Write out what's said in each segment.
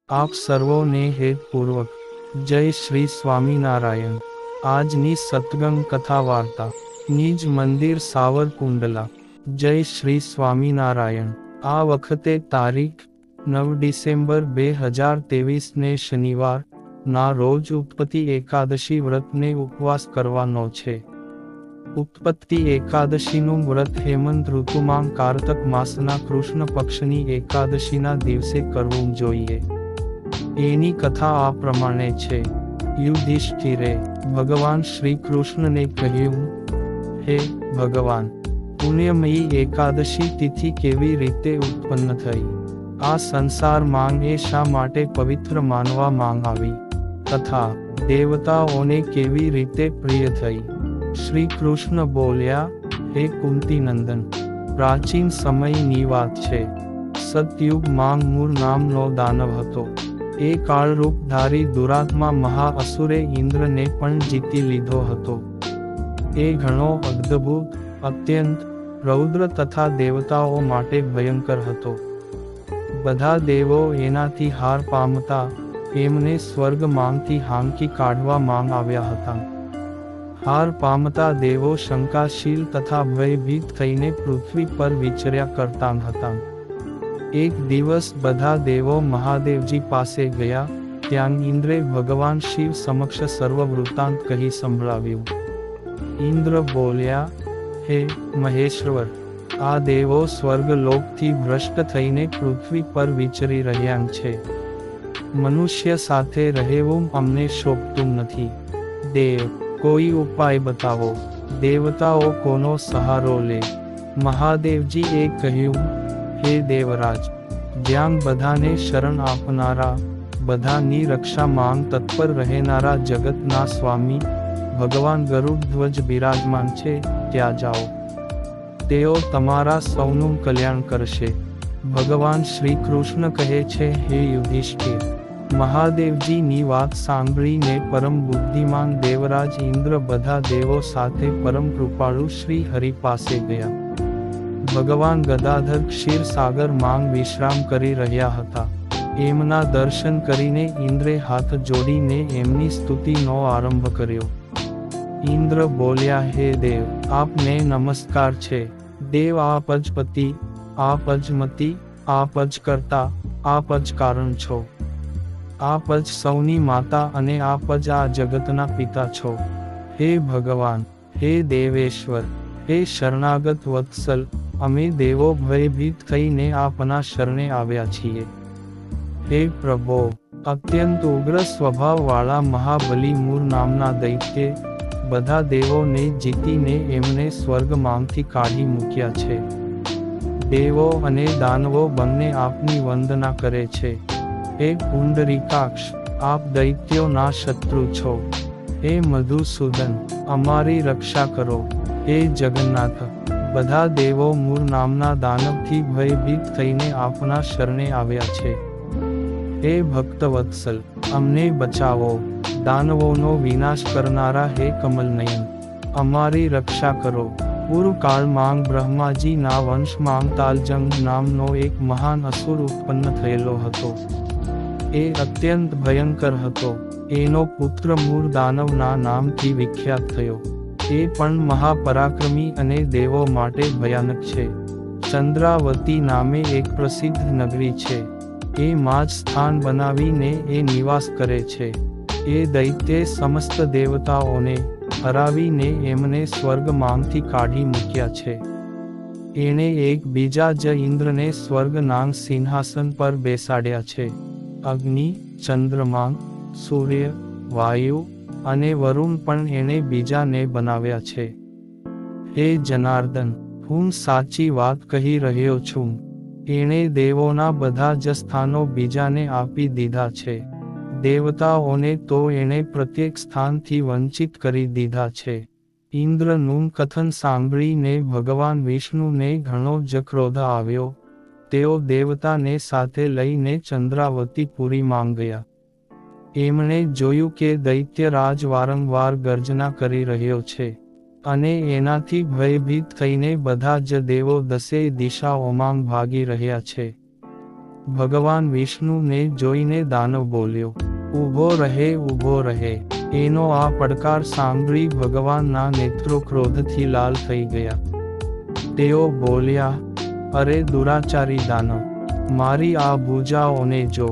આપ સર્વોને હેતપૂર્વક જય શ્રી સ્વામિનારાયણ। આજની સત્સંગ કથા વાર્તા નિજ મંદિર સાવરકુંડલા। જય શ્રી સ્વામિનારાયણ। આ વખતે તારીખ 9 ડિસેમ્બર 2023 ને શનિવાર ના રોજ ઉત્પત્તિ એકાદશી વ્રતને ઉપવાસ કરવાનો છે। ઉત્પત્તિ એકાદશીનું વ્રત હેમંત ઋતુમાં કારતક માસના કૃષ્ણ પક્ષની એકાદશીના દિવસે કરવું જોઈએ। એની કથા આ પ્રમાણે છે। યુધિષ્ઠિરે ભગવાન શ્રી કૃષ્ણને કહ્યું, હે ભગવાન, પુણ્યમયી એકાદશી તિથિ કેવી રીતે ઉત્પન્ન થઈ? આ સંસારમાં એ શા માટે પવિત્ર માનવામાં આવી તથા દેવતાઓને કેવી રીતે પ્રિય થઈ? શ્રી કૃષ્ણ બોલ્યા, હે કુંતીનંદન, પ્રાચીન સમયની વાત છે। સતયુગમાં મૂર નામનો દાનવ હતો। એ કાળરૂપધારી દુરાત્મા મહાઅસુરે ઇન્દ્રને પણ જીતી લીધો હતો। એ ઘણો અદ્ભુત, અત્યંત રૌદ્ર તથા દેવતાઓ માટે ભયંકર હતો। બધા દેવો એનાથી હાર પામતા એમને સ્વર્ગમાંથી હાંકી કાઢવામાં આવ્યા હતા। હાર પામતા દેવો શંકાશીલ તથા ભયભીત થઈને પૃથ્વી પર વિચર્યા કરતા હતા। એક દિવસ બધા દેવો મહાદેવજી પાસે ગયા। ત્યાં ઇન્દ્રે ભગવાન શિવ સમક્ષ સર્વ વૃત્તાંત કહી સંભળાવ્યું। ઇન્દ્ર બોલ્યા, હે મહેશ્વર, આ દેવો સ્વર્ગલોકથી ભ્રષ્ટ થઈને પૃથ્વી પર વિચરી રહ્યા છે। મનુષ્ય સાથે રહેવું અમને શોભતું નથી। દેવ, કોઈ ઉપાય બતાવો। દેવતાઓ કોનો સહારો લે? મહાદેવજી એ કહ્યું, હે દેવરાજ, જ્યાં બધાને શરણ આપનારા, બધાની રક્ષામાં તત્પર રહેનારા જગતના સ્વામી ભગવાન ગરુડધ્વજ બિરાજમાન છે, ત્યાં જાઓ। તેઓ તમારા સૌનું કલ્યાણ કરશે। ભગવાન શ્રી કૃષ્ણ કહે છે, હે યુધિષ્ઠિર, મહાદેવજીની વાત સાંભળીને પરમ બુદ્ધિમાન દેવરાજ ઇન્દ્ર બધા દેવો સાથે પરમ કૃપાળુ શ્રી હરિ પાસે ગયા। ભગવાન ગદાધર ક્ષીરસાગર માં વિશ્રામ કરી રહ્યા હતા। એમના દર્શન કરીને ઇન્દ્રે હાથ જોડીને એમની સ્તુતિનો આરંભ કર્યો। ઇન્દ્ર બોલ્યા, હે દેવ, આપને નમસ્કાર છે। દેવ, આપ જ પતિ, આપ જ મતિ, આપ જ કર્તા, આપ જ કારણ છો। આપ જ સૌની માતા અને આપ જ આ જગતના પિતા છો। હે ભગવાન, હે દેવેશ્વર, હે શરણાગત વત્સલ, અમે દેવો ભયભીત થઈને આપના શરણે આવ્યા છીએ। હે પ્રભો, અત્યંત ઉગ્ર સ્વભાવવાળા મહાબલી મૂર નામના દૈત્યે બધા દેવોને જીતીને એમને સ્વર્ગમાંથી કાઢી મૂક્યા છે। દેવો અને દાનવો બંને આપની વંદના કરે છે। હે પુંડરીકાક્ષ, આપ દૈત્યોના શત્રુ છો। હે મધુસૂદન, અમારી રક્ષા કરો। હે જગન્નાથ, બધા દેવો મૂર નામના દાનવથી ભયભીત થઈને આપના શરણે આવ્યા છે। હે ભક્તવત્સલ, અમને બચાવો। દાનવોનો વિનાશ કરનારા હે કમલનયન, અમારી રક્ષા કરો। પૂર્વકાળમાં બ્રહ્માજીના વંશમાં તાલજંગ નામનો એક મહાન અસુર ઉત્પન્ન થયેલો હતો। એ અત્યંત ભયંકર હતો। એનો પુત્ર મૂર દાનવના નામથી વિખ્યાત થયો। એ પણ મહાપરાક્રમી અને દેવો માટે ભયાનક છે। ચંદ્રાવતી નામે એક પ્રસિદ્ધ નગરી છે। એ માં જ સ્થાન બનાવીને એ નિવાસ કરે છે। એ દૈત્યે સમસ્ત દેવતાઓને હરાવીને એમને સ્વર્ગમાંથી કાઢી મૂક્યા છે। એણે એક બીજા જ ઇન્દ્રને સ્વર્ગનાં સિંહાસન પર બેસાડ્યા છે। અગ્નિ, ચંદ્રમા, સૂર્ય, વાયુ અને વરુણ પણ એણે બીજાને બનાવ્યા છે। હે જનાર્દન, હું સાચી વાત કહી રહ્યો છું। એણે દેવોના બધા જ સ્થાનો બીજાને આપી દીધા છે। દેવતાઓને તો એણે પ્રત્યેક સ્થાનથી વંચિત કરી દીધા છે। ઇન્દ્રનું કથન સાંભળીને ભગવાન વિષ્ણુને ઘણો જ ક્રોધ આવ્યો। તેઓ દેવતાને સાથે લઈને ચંદ્રાવતીપુરીમાં ગયા। એમણે જોયું કે દૈત્યરાજ વારંવાર ગર્જના કરી રહ્યો છે અને એનાથી ભયભીત થઈને બધા જ દેવો દસેય દિશાઓમાં ભાગી રહ્યા છે। ભગવાન વિષ્ણુને જોઈને દાનવ બોલ્યો, ઊભો રહે. એનો આ પડકાર સાંભળી ભગવાનના નેત્રો ક્રોધથી લાલ થઈ ગયા. તેઓ બોલ્યા, અરે દુરાચારી દાનવ, મારી આ ભુજાઓને જો.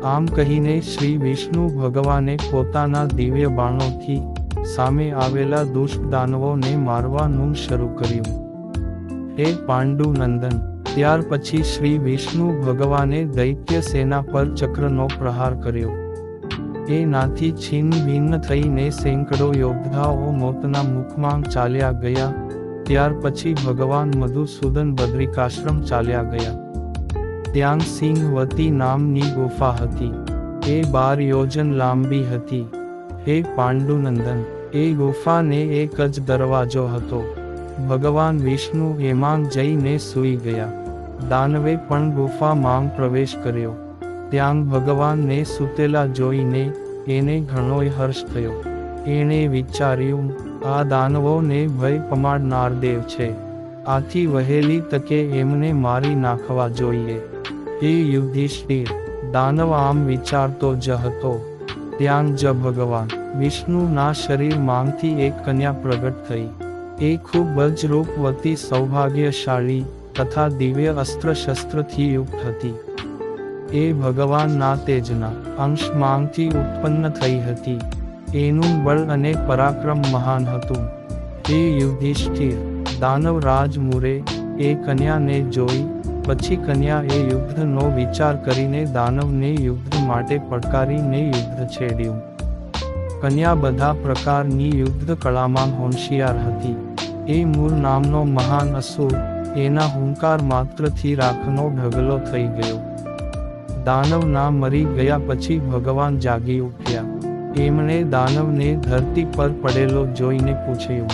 આમ કહીને શ્રી વિષ્ણુ ભગવાને પોતાના દિવ્ય બાણોથી સામે આવેલા દુષ્ટ દાનવોને મારવાનું શરૂ કર્યું. હે પાંડુનંદન, ત્યાર પછી શ્રી વિષ્ણુ ભગવાને દૈત્ય સેના પર ચક્રનો પ્રહાર કર્યો. એનાથી છીન ભિન્ન થઈને સેંકડો યોદ્ધાઓ મોતના મુખમાં ચાલ્યા ગયા. ત્યાર પછી ભગવાન મધુસૂદન બદ્રિકાશ્રમ ચાલ્યા ગયા. ત્યાં સિંહવતી નામની ગુફા હતી. એ 12 યોજન લાંબી હતી. હે પાંડુનંદન, એ ગુફાને એક જ દરવાજો હતો. ભગવાન વિષ્ણુ એમાં જઈને સૂઈ ગયા. દાનવે પણ ગુફામાં પ્રવેશ કર્યો. ત્યાં ભગવાનને સૂતેલા જોઈને એને ઘણોય હર્ષ થયો. એણે વિચાર્યું, આ દાનવોને ભય પમાડનાર દેવ છે. આથી વહેલી તકે એમને મારી નાખવા જોઈએ. હે યુધિષ્ઠિર, દાનવ આમ વિચારતો જ હતો. ત્યાં જ ભગવાન વિષ્ણુના શરીરમાંથી એક કન્યા પ્રગટ થઈ. એ ખૂબ જ રૂપવતી, સૌભાગ્યશાળી તથા દિવ્ય અસ્ત્ર શસ્ત્રથી યુક્ત હતી. એ ભગવાનના તેજના અંશમાંથી ઉત્પન્ન થઈ હતી. એનું બળ અને પરાક્રમ મહાન હતું. હે યુધિષ્ઠિર, દાનવ રાજ મુરે એ કન્યાને જોઈ. પછી કન્યા એ યુદ્ધનો વિચાર કરીને દાનવને યુદ્ધ માટે પડકારીને યુદ્ધ છેડ્યું. કન્યા બધા પ્રકારની યુદ્ધ કળામાં હોશિયાર હતી. એ મૂર નામનો મહાન અસુર, એના હુંકાર માત્રથી રાખનો ઢગલો થઈ ગયો. દાનવના મરી ગયા પછી ભગવાન જાગી ઉઠ્યા. એમણે દાનવને ધરતી પર પડેલો જોઈને પૂછ્યું,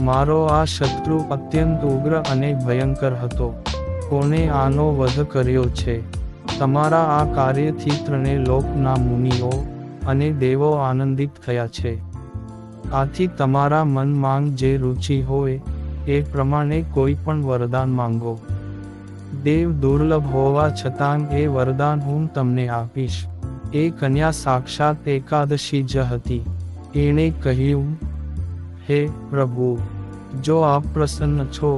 મારો આ શત્રુ અત્યંત ઉગ્ર અને ભયંકર હતો. કોને આનો વધ કર્યો છે? તમારા આ કાર્યથી 3 લોકના મુનિઓ અને દેવો આનંદિત થયા છે. આથી તમારા મનમાં જે રુચિ હોય એ પ્રમાણે કોઈ પણ વરદાન માંગો. દેવ દુર્લભ હોવા છતાં એ વરદાન હું તમને આપીશ. એ કન્યા સાક્ષાત એકાદશી જ હતી. એણે કહ્યું, હે પ્રભુ, જો આપ પ્રસન્ન છો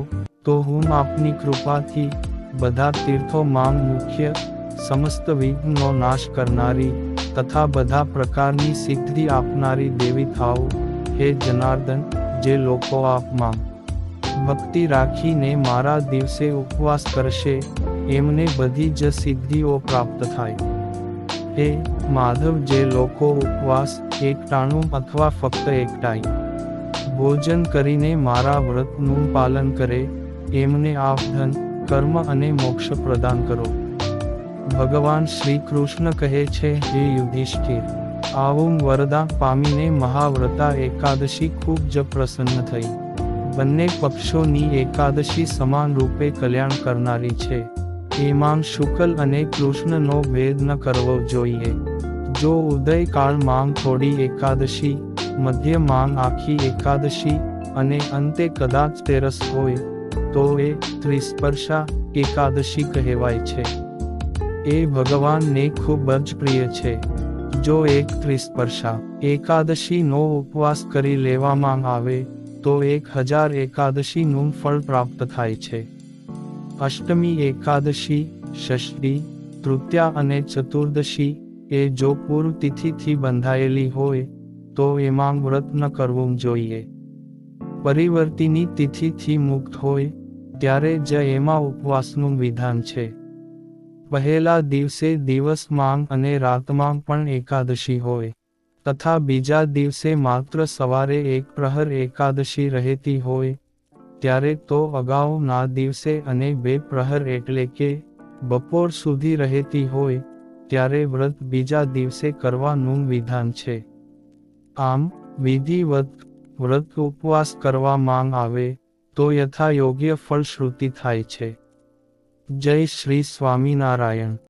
તો હું આપની કૃપાથી બધા તીર્થોમાં મુખ્ય, સમસ્ત વિઘ્નનો નાશ કરનારી તથા બધા પ્રકારની સિદ્ધિ આપનારી દેવી થાઉં. હે જનાર્દન, જે લોકો આપમાં ભક્તિ રાખીને મારા દિવસે ઉપવાસ કરશે એમને બધી જ સિદ્ધિઓ પ્રાપ્ત થાય. હે માધવ, જે લોકો ઉપવાસ એકટાણું અથવા ફક્ત એકટાઈ ભોજન કરીને મારા વ્રતનું પાલન કરે એમને આપ ધન, કર્મ અને મોક્ષ પ્રદાન કરો. ભગવાન શ્રી કૃષ્ણ કહે છે, હે યુધિષ્ઠિર, આવું વરદાન પામીને મહાવ્રતા એકાદશી ખૂબ જ પ્રસન્ન થઈ. બંને પક્ષોની એકાદશી સમાન રૂપે કલ્યાણ કરનારી છે. એમાં શુક્લ અને કૃષ્ણનો ભેદ ન કરવો જોઈએ. જો ઉદયકાળમાં થોડી એકાદશી, મધ્યમાં આખી એકાદશી અને અંતે કદાચ તેરસ હોય તો એ ત્રિસ્પર્શા એકાદશી કહેવાય છે. એ ભગવાનને ખૂબ જ પ્રિય છે. જો એક ત્રિસ્પર્શા એકાદશીનો ઉપવાસ કરી લેવામાં આવે તો 1000 એકાદશીનું ફળ પ્રાપ્ત થાય છે. અષ્ટમી એકાદશી, ષષ્ઠી, તૃતીયા અને ચતુર્દશી એ જો પૂર્વ તિથિથી બંધાયેલી હોય તો એમાં વ્રત ન કરવું જોઈએ. પરિવર્તિની તિથિથી મુક્ત હોય ત્યારે જ એમાં ઉપવાસનું વિધાન છે. પહેલા દિવસે દિવસમાં અને રાતમાં પણ એકાદશી હોય તથા બીજા દિવસે માત્ર સવારે 1 પ્રહર એકાદશી રહેતી હોય ત્યારે તો અગાઉના દિવસે અને 2 પ્રહર એટલે કે બપોર સુધી રહેતી હોય ત્યારે વ્રત બીજા દિવસે કરવાનું વિધાન છે. આમ વિધિવત વ્રત ઉપવાસ કરવામાં આવે તો યથા યોગ્ય ફળશ્રુતિ થાય છે. જય શ્રી સ્વામિનારાયણ.